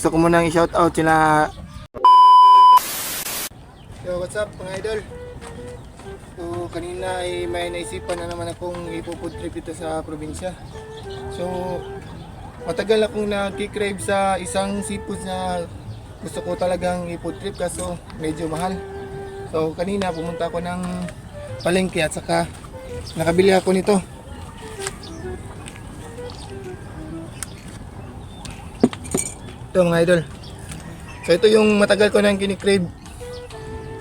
gusto ko munang i-shoutout sila. Yo, what's up mga idol? So, kanina ay may naisipan na naman akong ipo-food trip dito sa probinsya. So, matagal akong nag-crave sa isang seafood na gusto ko talagang i-food trip kaso medyo mahal. So, kanina pumunta ako ng palengke at saka nakabili ako nito. Ito mga idol. So, ito yung matagal ko nang kinikrave.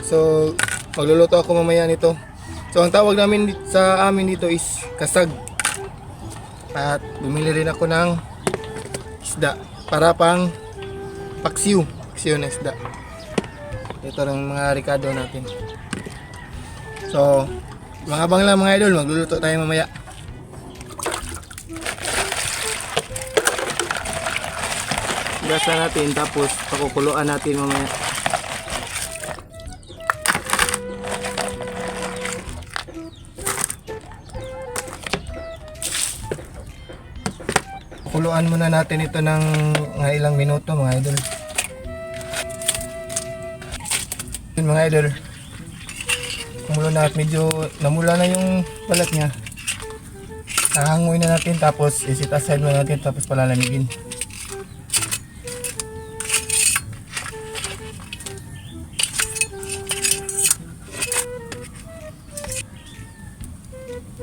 So, magluluto ako mamaya nito. So, ang tawag namin sa amin dito is kasag. At bumili rin ako ng isda para pang paksiw. Paksiw na isda. Ito rin mga ricado natin. So, mga abang lang mga idol, magluluto tayo mamaya. Gasa natin tapos pakukuluan natin mamaya. Pakuluan muna natin ito ng mga ilang minuto mga idol. Yun mga idol. Kumulo na at medyo namula na yung balat niya. Nahangoy na natin tapos isit aside muna natin tapos palalamigin.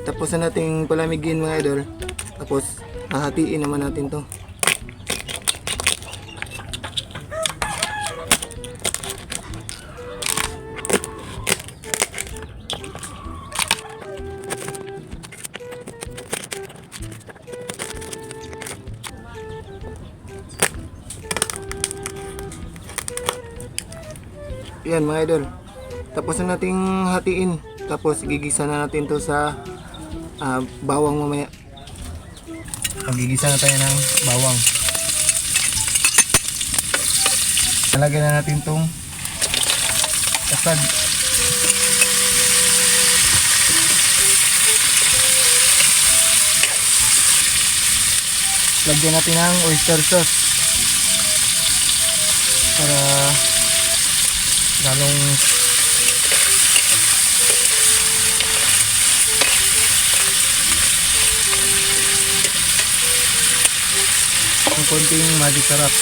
Tapos na nating palamigin mga idol. Tapos hahatiin naman natin to. Yan mga idol. Tapos na nating hatiin. Tapos gigisa na natin to sa bawang mamaya. Magigisa na tayo ng bawang. Nalagyan na natin tong kasag. Lagyan natin ng oyster sauce para lalong ang konting magic sarap.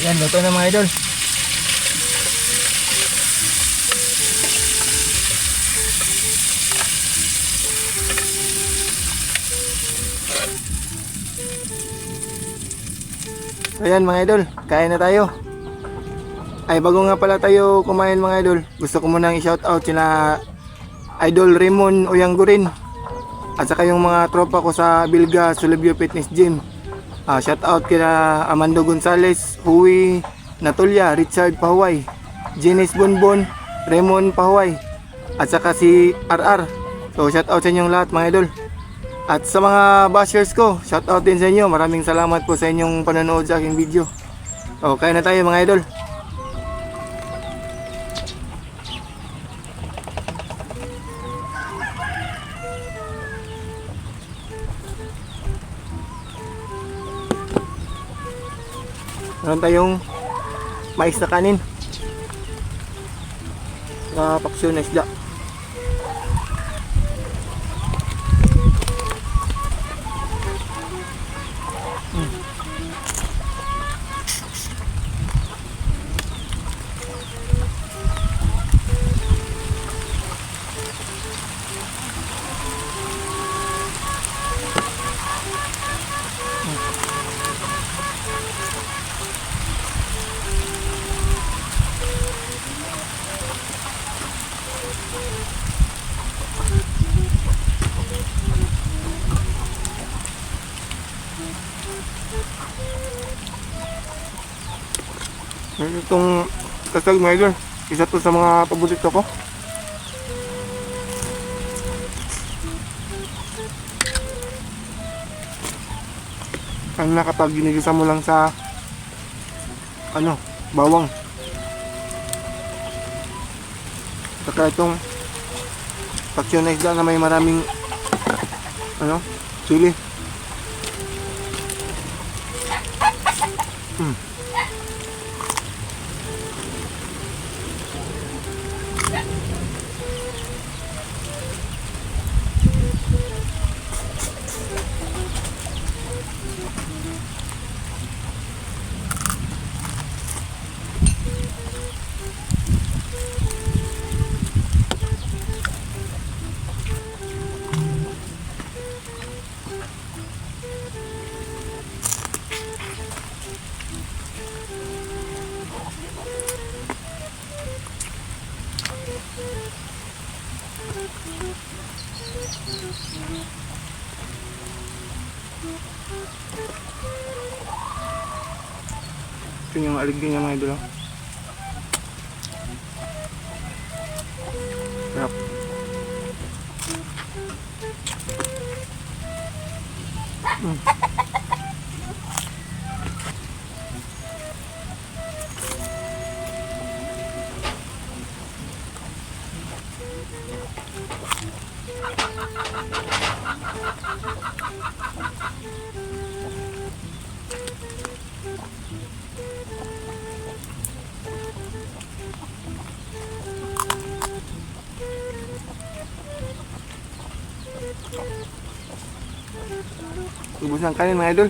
Ayan, luto na mga idol. Ayan mga idol, kain na tayo. Ay bago nga pala tayo kumain mga idol, gusto ko munang i-shoutout sila Idol Raymond Oyanggurin at saka yung mga tropa ko sa Bilga Sulibyo Fitness Gym. Shoutout kina Amando Gonzales, Huwi Natulya, Richard Pahuay, Jenis Bonbon, Raymond Pahuay at saka si RR. So shoutout sa inyong lahat mga idol. At sa mga bashers ko, shoutout din sa inyo. Maraming salamat po sa inyong panonood sa aking video. O, kain na tayo mga idol. Meron tayong mais na kanin. Paksiw na isda. Itong kasag mga idol, isa to sa mga paborito ko. Ang nakapag ginigisa mo lang sa bawang. Saka itong paksyon na isda na may maraming chili. Ito yung aligin niya mga idol. Sarap. Ubus ng kanin mga idol.